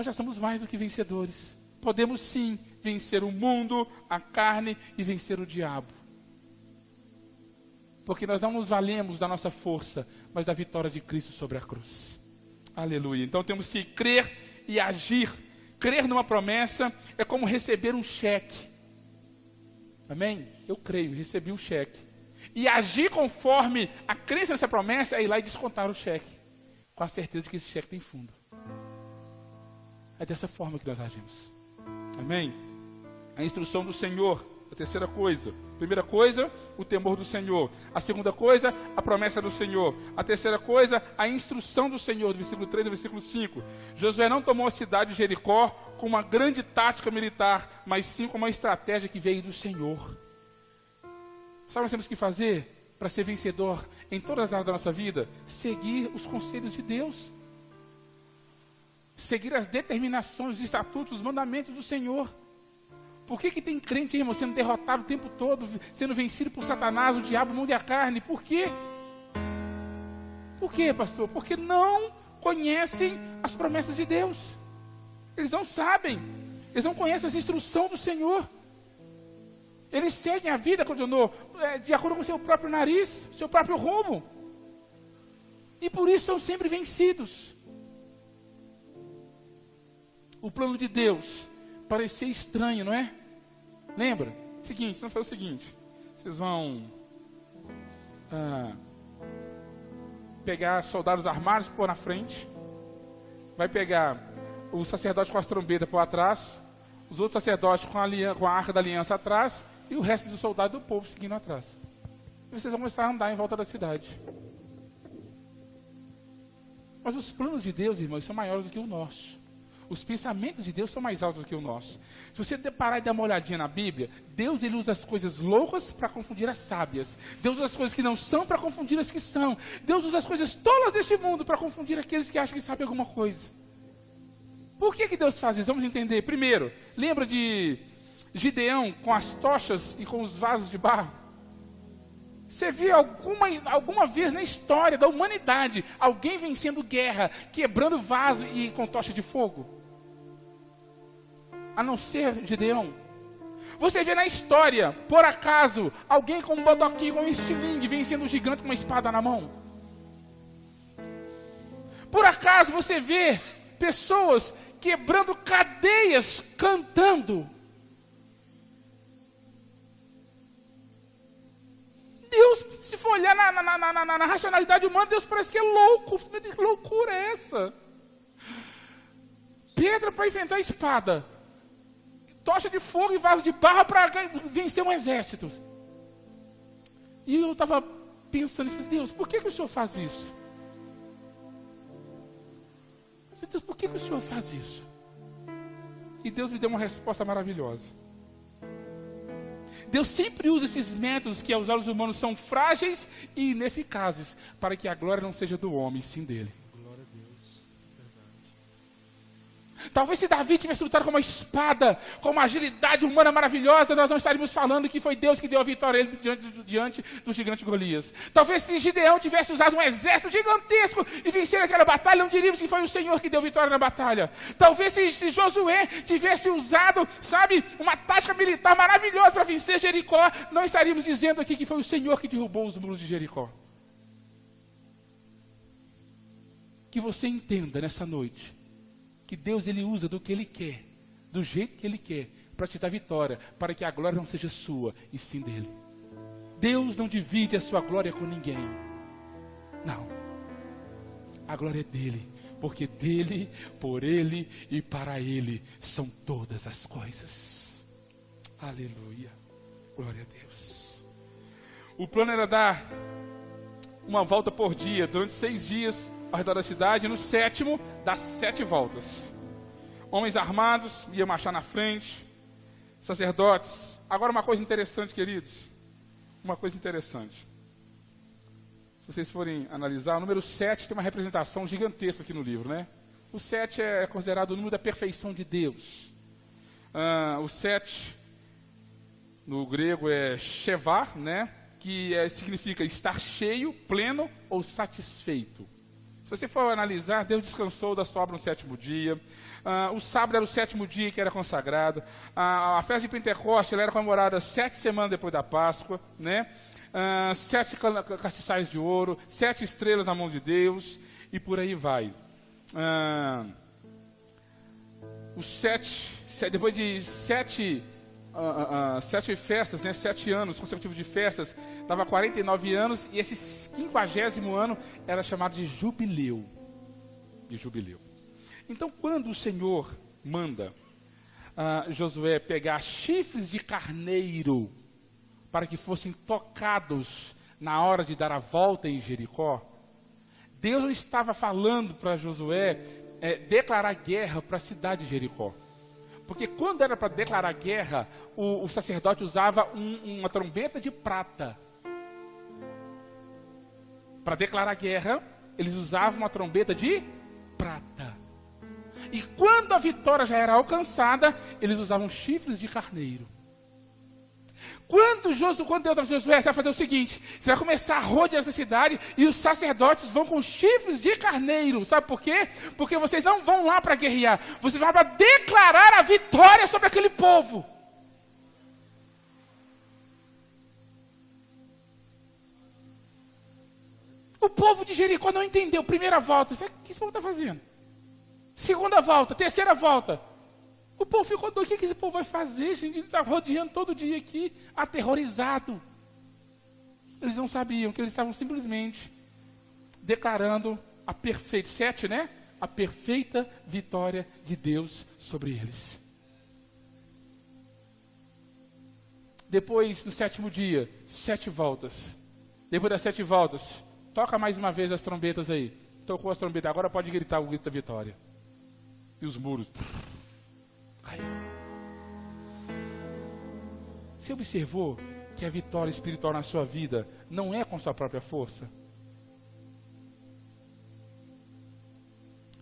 já somos mais do que vencedores. Podemos sim vencer o mundo, a carne e vencer o diabo. Porque nós não nos valemos da nossa força, mas da vitória de Cristo sobre a cruz. Aleluia. Então temos que crer e agir. Crer numa promessa é como receber um cheque. Amém? Eu creio, recebi um cheque. E agir conforme a crença nessa promessa é ir lá e descontar o cheque. Com a certeza que esse cheque tem fundo. É dessa forma que nós agimos. Amém? A instrução do Senhor. A terceira coisa. Primeira coisa, o temor do Senhor. A segunda coisa, a promessa do Senhor. A terceira coisa, a instrução do Senhor, do versículo 3 ao versículo 5. Josué não tomou a cidade de Jericó com uma grande tática militar, mas sim com uma estratégia que veio do Senhor. Sabe o que nós temos que fazer para ser vencedor em todas as áreas da nossa vida? Seguir os conselhos de Deus. Seguir as determinações, os estatutos, os mandamentos do Senhor. Por que tem crente, irmão, sendo derrotado o tempo todo, sendo vencido por Satanás, o diabo, o mundo e a carne? Por quê? Por quê, pastor? Porque não conhecem as promessas de Deus. Eles não sabem. Eles não conhecem as instruções do Senhor. Eles seguem a vida, continuou, de acordo com o seu próprio nariz, seu próprio rumo. E por isso são sempre vencidos. O plano de Deus parecia estranho, não é? Lembra? Seguinte, não foi o seguinte. Vocês vão pegar soldados armados, pôr na frente. Vai pegar o sacerdote com as trombetas por atrás. Os outros sacerdotes com a arca da aliança atrás. E o resto dos soldados do povo seguindo atrás. E vocês vão começar a andar em volta da cidade. Mas os planos de Deus, irmãos, são maiores do que o nosso. Os pensamentos de Deus são mais altos do que o nosso. Se você parar e dar uma olhadinha na Bíblia, Deus ele usa as coisas loucas para confundir as sábias. Deus usa as coisas que não são para confundir as que são. Deus usa as coisas tolas deste mundo para confundir aqueles que acham que sabem alguma coisa. Por que Deus faz isso? Vamos entender. Primeiro, lembra de Gideão com as tochas e com os vasos de barro? Você viu alguma vez na história da humanidade alguém vencendo guerra, quebrando vaso e com tocha de fogo? A não ser Gideão. Você vê na história, por acaso, alguém com um bodoquinho, com um estilingue, vencendo um gigante com uma espada na mão? Por acaso você vê pessoas quebrando cadeias, cantando? Deus, se for olhar na racionalidade humana, Deus parece que é louco. Que loucura é essa? Pedra para enfrentar a espada. Tocha de fogo e vaso de barro para vencer um exército. E eu estava pensando, Deus, por que o Senhor faz isso? Deus, por que o Senhor faz isso? E Deus me deu uma resposta maravilhosa. Deus sempre usa esses métodos que aos olhos humanos são frágeis e ineficazes, para que a glória não seja do homem, sim dele. Glória a Deus. Verdade. Talvez se Davi tivesse lutado com uma espada, com uma agilidade humana maravilhosa, nós não estaríamos falando que foi Deus que deu a vitória a ele diante do gigante Golias. Talvez se Gideão tivesse usado um exército gigantesco e vencer aquela batalha, não diríamos que foi o Senhor que deu vitória na batalha. Talvez se Josué tivesse usado, uma tática militar maravilhosa para vencer Jericó, não estaríamos dizendo aqui que foi o Senhor que derrubou os muros de Jericó. Que você entenda nessa noite que Deus ele usa do que Ele quer, do jeito que Ele quer, para te dar vitória, para que a glória não seja sua, e sim dEle. Deus não divide a sua glória com ninguém. Não. A glória é dEle, porque dEle, por Ele e para Ele são todas as coisas. Aleluia. Glória a Deus. O plano era dar uma volta por dia, durante 6 dias, ao redor da cidade, e no 7º, dar 7 voltas. Homens armados iam marchar na frente, sacerdotes. Agora uma coisa interessante, queridos, uma coisa interessante. Se vocês forem analisar, o número 7 tem uma representação gigantesca aqui no livro, né? O 7 é considerado o número da perfeição de Deus. O 7, no grego, é shevar, né? Que significa estar cheio, pleno ou satisfeito. Se você for analisar, Deus descansou da sua obra no 7º dia. O sábado era o 7º dia que era consagrado. A festa de Pentecostes ela era comemorada 7 semanas depois da Páscoa, né? 7 castiçais de ouro, 7 estrelas na mão de Deus, e por aí vai. Depois de 7 festas, né, 7 anos consecutivos de festas, dava 49 anos, e esse 50º ano era chamado de jubileu. Então, quando o Senhor manda Josué pegar chifres de carneiro para que fossem tocados na hora de dar a volta em Jericó, Deus não estava falando para Josué declarar guerra para a cidade de Jericó. Porque quando era para declarar guerra, o sacerdote usava uma trombeta de prata. Para declarar guerra, eles usavam uma trombeta de prata. E quando a vitória já era alcançada, eles usavam chifres de carneiro. Quando Deus falou, Josué, você vai fazer o seguinte, você vai começar a rodear essa cidade e os sacerdotes vão com chifres de carneiro. Sabe por quê? Porque vocês não vão lá para guerrear, vocês vão para declarar a vitória sobre aquele povo. O povo de Jericó não entendeu. Primeira volta, o que esse povo está fazendo? Segunda volta, terceira volta. O povo ficou doido. O que esse povo vai fazer, gente? Ele está rodeando todo dia aqui, aterrorizado. Eles não sabiam que eles estavam simplesmente declarando a perfeita, 7, né? A perfeita vitória de Deus sobre eles. Depois, no 7º dia, 7 voltas. Depois das 7 voltas, toca mais uma vez as trombetas aí. Tocou as trombetas, agora pode gritar o grito da vitória. E os muros caiu. Você observou que a vitória espiritual na sua vida não é com sua própria força?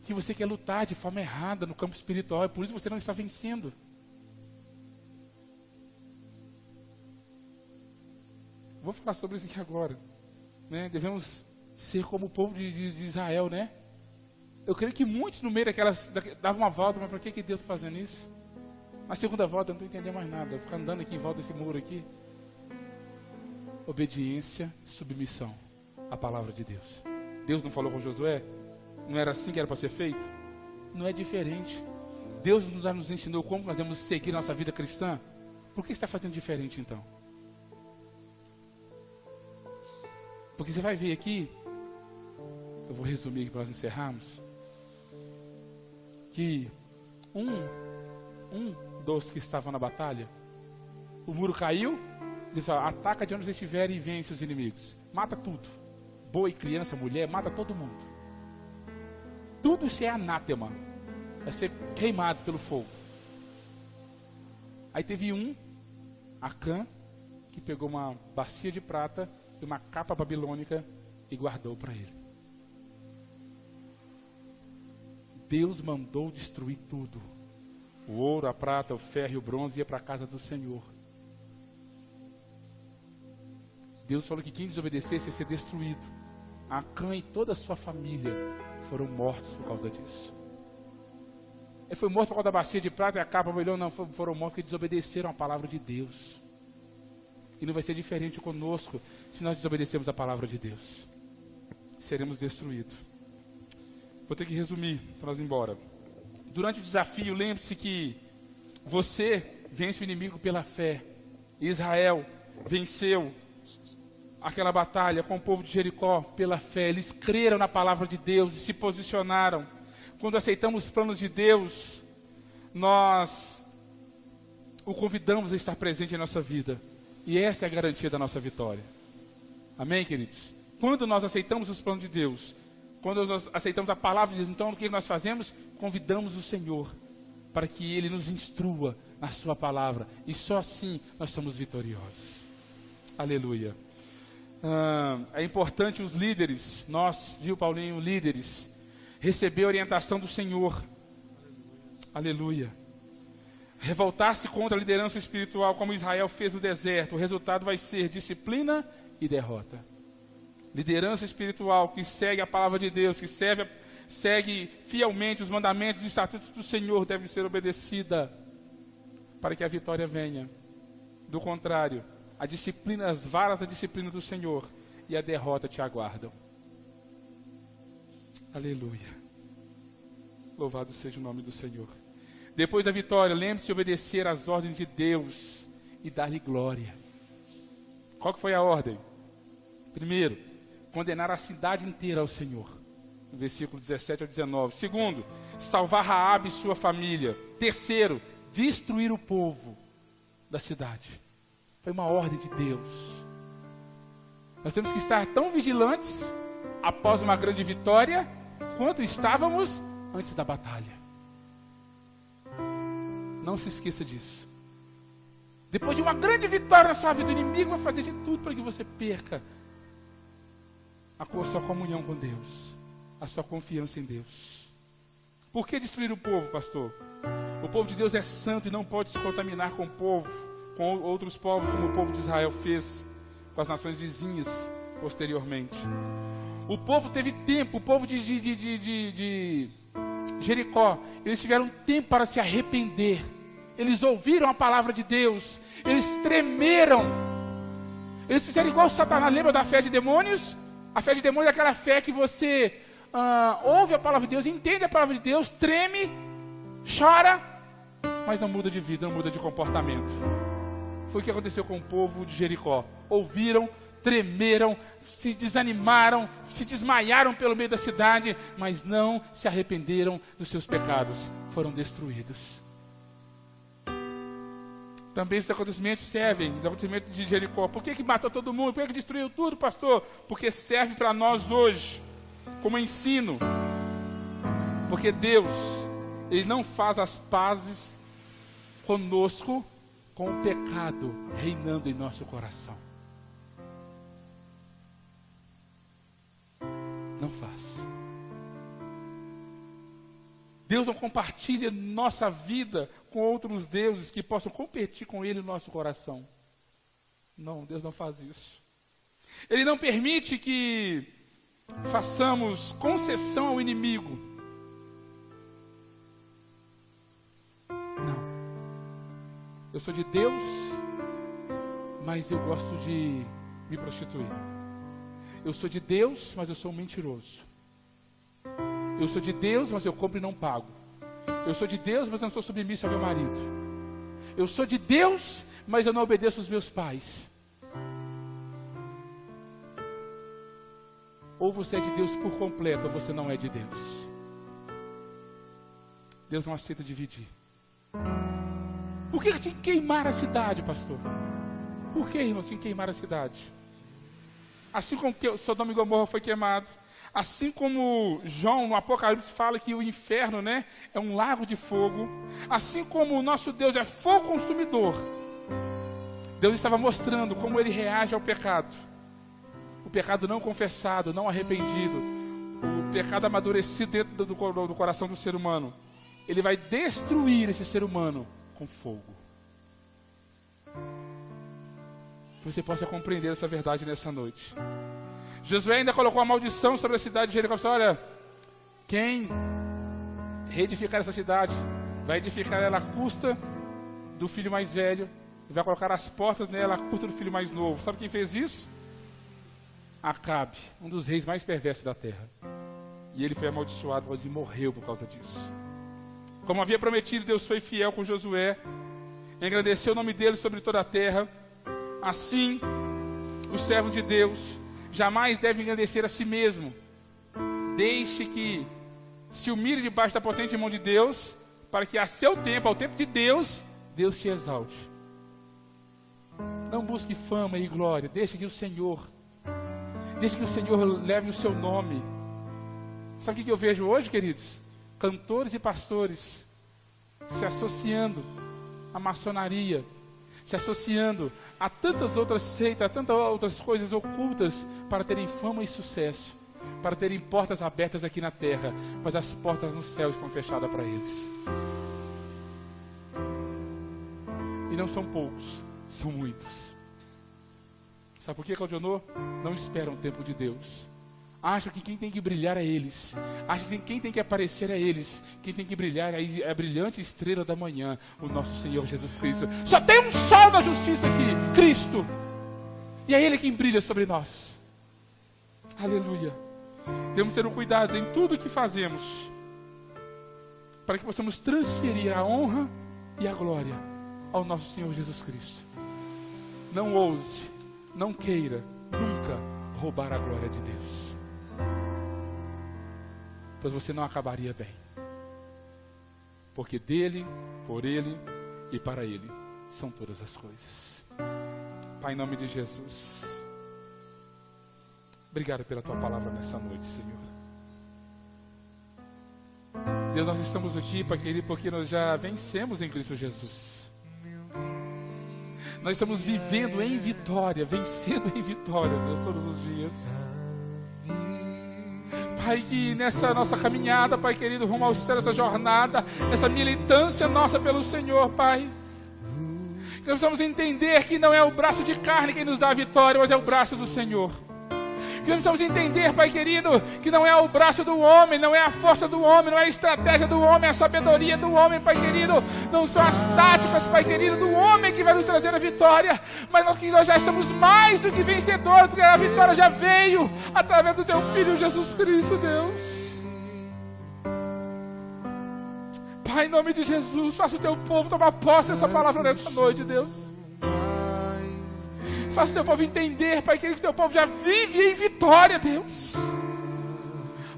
Que você quer lutar de forma errada no campo espiritual, e por isso você não está vencendo. Vou falar sobre isso aqui agora. Né? Devemos ser como o povo de Israel, né? Eu creio que muitos no meio daquelas davam uma volta, mas para que Deus está fazendo isso? Na segunda volta eu não estou entendendo mais nada. Eu ficar andando aqui em volta desse muro aqui. Obediência, submissão à palavra de Deus. Deus não falou com Josué? Não era assim que era para ser feito? Não é diferente. Deus nos ensinou como nós devemos seguir nossa vida cristã. Por que está fazendo diferente então? Porque você vai ver aqui, eu vou resumir aqui para nós encerrarmos, que um dos que estavam na batalha, o muro caiu, Deus falou, ataca de onde vocês estiverem e vence os inimigos. Mata tudo. Boi, criança, mulher, mata todo mundo. Tudo isso é anátema. Vai ser queimado pelo fogo. Aí teve Acã, que pegou uma bacia de prata e uma capa babilônica e guardou para ele. Deus mandou destruir tudo. O ouro, a prata, o ferro e o bronze ia para a casa do Senhor. Deus falou que quem desobedecesse ia ser destruído. Acã e toda a sua família foram mortos por causa disso. Ele foi morto por causa da bacia de prata e a capa babilônica, não, foram mortos porque desobedeceram a palavra de Deus. E não vai ser diferente conosco se nós desobedecermos a palavra de Deus. Seremos destruídos. Vou ter que resumir para nós ir embora. Durante o desafio, lembre-se que você vence o inimigo pela fé. Israel venceu aquela batalha com o povo de Jericó pela fé. Eles creram na palavra de Deus e se posicionaram. Quando aceitamos os planos de Deus, nós o convidamos a estar presente em nossa vida. E essa é a garantia da nossa vitória. Amém, queridos? Quando nós aceitamos os planos de Deus, quando nós aceitamos a palavra de Deus, então o que nós fazemos? Convidamos o Senhor para que Ele nos instrua na sua palavra. E só assim nós somos vitoriosos. Aleluia. É importante os líderes, nós, viu Paulinho, líderes, receber a orientação do Senhor. Aleluia. Revoltar-se contra a liderança espiritual, como Israel fez no deserto. O resultado vai ser disciplina e derrota. Liderança espiritual que segue a palavra de Deus, que segue fielmente os mandamentos e estatutos do Senhor, deve ser obedecida para que a vitória venha. Do contrário, a disciplina, as varas da disciplina do Senhor e a derrota te aguardam. Aleluia. Louvado seja o nome do Senhor. Depois da vitória, lembre-se de obedecer às ordens de Deus e dar-lhe glória. Qual que foi a ordem? Primeiro, condenar a cidade inteira ao Senhor. No versículo 17 ao 19. Segundo, salvar Raabe e sua família. Terceiro, destruir o povo da cidade. Foi uma ordem de Deus. Nós temos que estar tão vigilantes após uma grande vitória quanto estávamos antes da batalha. Não se esqueça disso. Depois de uma grande vitória na sua vida, o inimigo vai fazer de tudo para que você perca a sua comunhão com Deus, a sua confiança em Deus. Por que destruir o povo, pastor? O povo de Deus é santo e não pode se contaminar com com outros povos, como o povo de Israel fez com as nações vizinhas posteriormente. O povo teve tempo, o povo de Jericó, eles tiveram tempo para se arrepender. Eles ouviram a palavra de Deus, eles tremeram. Eles fizeram igual Satanás. Lembra da fé de demônios? A fé de demônios é aquela fé que você ouve a palavra de Deus, entende a palavra de Deus, treme, chora, mas não muda de vida, não muda de comportamento. Foi o que aconteceu com o povo de Jericó. Ouviram, tremeram, se desanimaram, se desmaiaram pelo meio da cidade, mas não se arrependeram dos seus pecados. Foram destruídos. Também esses acontecimentos servem, os acontecimentos de Jericó. Por que matou todo mundo? Por que destruiu tudo, pastor? Porque serve para nós hoje, como ensino. Porque Deus, Ele não faz as pazes conosco com o pecado reinando em nosso coração. Não faz. Deus não compartilha nossa vida com outros deuses que possam competir com Ele no nosso coração. Não, Deus não faz isso. Ele não permite que façamos concessão ao inimigo. Não. Eu sou de Deus, mas eu gosto de me prostituir. Eu sou de Deus, mas eu sou um mentiroso. Eu sou de Deus, mas eu compro e não pago. Eu sou de Deus, mas eu não sou submisso ao meu marido. Eu sou de Deus, mas eu não obedeço aos meus pais. Ou você é de Deus por completo, ou você não é de Deus. Deus não aceita dividir. Por que tinha que queimar a cidade, pastor? Por que, irmão, tinha que queimar a cidade? Assim como que Sodoma e Gomorra foi queimado, assim como João no Apocalipse fala que o inferno, né, é um lago de fogo, assim como o nosso Deus é fogo consumidor, Deus estava mostrando como Ele reage ao pecado. O pecado não confessado, não arrependido, o pecado amadurecido dentro do coração do ser humano. Ele vai destruir esse ser humano com fogo. Que você possa compreender essa verdade nessa noite. Josué ainda colocou a maldição sobre a cidade de Jericó. Olha, quem reedificar essa cidade, vai edificar ela à custa do filho mais velho, e vai colocar as portas nela à custa do filho mais novo. Sabe quem fez isso? Acabe, um dos reis mais perversos da terra. E ele foi amaldiçoado, e morreu por causa disso. Como havia prometido, Deus foi fiel com Josué, engrandeceu o nome dele sobre toda a terra. Assim, os servos de Deus jamais devem engrandecer a si mesmo. Deixe que se humilhe debaixo da potente mão de Deus, para que a seu tempo, ao tempo de Deus, Deus te exalte. Não busque fama e glória. Deixe que o Senhor leve o seu nome. Sabe o que eu vejo hoje, queridos? Cantores e pastores se associando à maçonaria, se associando a tantas outras seitas, a tantas outras coisas ocultas, para terem fama e sucesso, para terem portas abertas aqui na terra, mas as portas no céu estão fechadas para eles. E não são poucos, são muitos. Sabe por quê, Claudionor? Não esperam o tempo de Deus. Acham que quem tem que brilhar é eles. Acham que quem tem que aparecer é eles. Quem tem que brilhar é a brilhante estrela da manhã, o nosso Senhor Jesus Cristo. Só tem um sol da justiça aqui, Cristo. E é Ele quem brilha sobre nós. Aleluia. Temos que ter um cuidado em tudo que fazemos, para que possamos transferir a honra e a glória ao nosso Senhor Jesus Cristo. Não ouse, não queira nunca roubar a glória de Deus, pois você não acabaria bem. Porque dele, por ele e para ele são todas as coisas. Pai, em nome de Jesus, obrigado pela tua palavra nessa noite, Senhor. Deus, nós estamos aqui, Pai querido, porque nós já vencemos em Cristo Jesus. Nós estamos vivendo em vitória, vencendo em vitória, Deus, todos os dias. Pai, que nessa nossa caminhada, Pai querido, rumo ao céu, essa jornada, essa militância nossa pelo Senhor, Pai, Que nós vamos entender que não é o braço de carne quem nos dá a vitória, mas é o braço do Senhor. Que nós precisamos entender, Pai querido, que não é o braço do homem, não é a força do homem, não é a estratégia do homem, é a sabedoria do homem, Pai querido. Não são as táticas, Pai querido, do homem que vai nos trazer a vitória, mas nós já estamos mais do que vencedores, porque a vitória já veio através do Teu Filho Jesus Cristo, Deus. Pai, em nome de Jesus, faça o Teu povo tomar posse dessa palavra nessa noite, Deus. Faça o Teu povo entender, Pai querido, que o Teu povo já vive em vitória, Deus.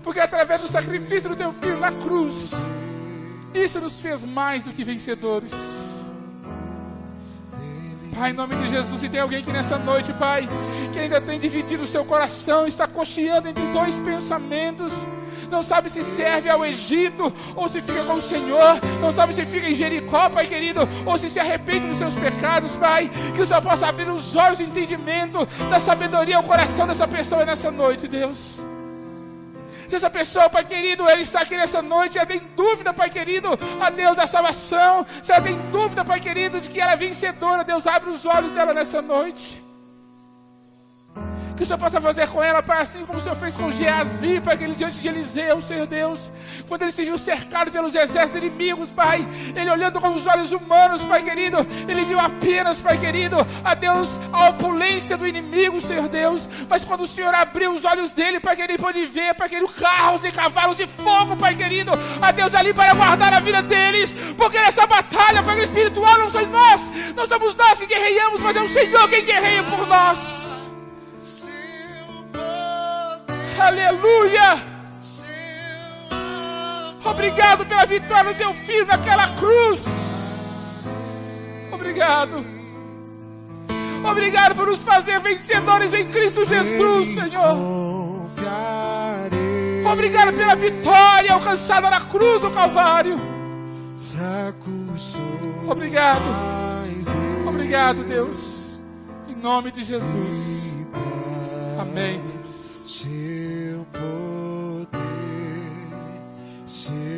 Porque através do sacrifício do Teu Filho na cruz, isso nos fez mais do que vencedores. Pai, em nome de Jesus, se tem alguém aqui nessa noite, Pai, que ainda tem dividido o seu coração, está cocheando entre dois pensamentos, não sabe se serve ao Egito ou se fica com o Senhor, não sabe se fica em Jericó, Pai querido, ou se arrepende dos seus pecados, Pai, que o Senhor possa abrir os olhos do entendimento, da sabedoria ao coração dessa pessoa nessa noite, Deus. Se essa pessoa, Pai querido, ela está aqui nessa noite, ela tem dúvida, Pai querido, a Deus da salvação, se ela tem dúvida, Pai querido, de que ela é vencedora, Deus, abre os olhos dela nessa noite. Que o Senhor possa fazer com ela, Pai, assim como o Senhor fez com Geazi, Pai, aquele diante de Eliseu, Senhor Deus. Quando ele se viu cercado pelos exércitos inimigos, Pai, ele olhando com os olhos humanos, Pai querido, ele viu apenas, Pai querido, a Deus, a opulência do inimigo, Senhor Deus. Mas quando o Senhor abriu os olhos dele, Pai querido, ele pôde ver, Pai querido, carros e cavalos de fogo, Pai querido, a Deus ali para guardar a vida deles. Porque nessa batalha, Pai, espiritual, não somos nós, não somos nós que guerreiamos, mas é o Senhor quem guerreia por nós. Aleluia! Obrigado pela vitória do Teu Filho naquela cruz. Obrigado. Obrigado por nos fazer vencedores em Cristo Jesus, Senhor. Obrigado pela vitória alcançada na cruz do Calvário. Obrigado. Obrigado, Deus. Em nome de Jesus. Amém. Seu poder, seu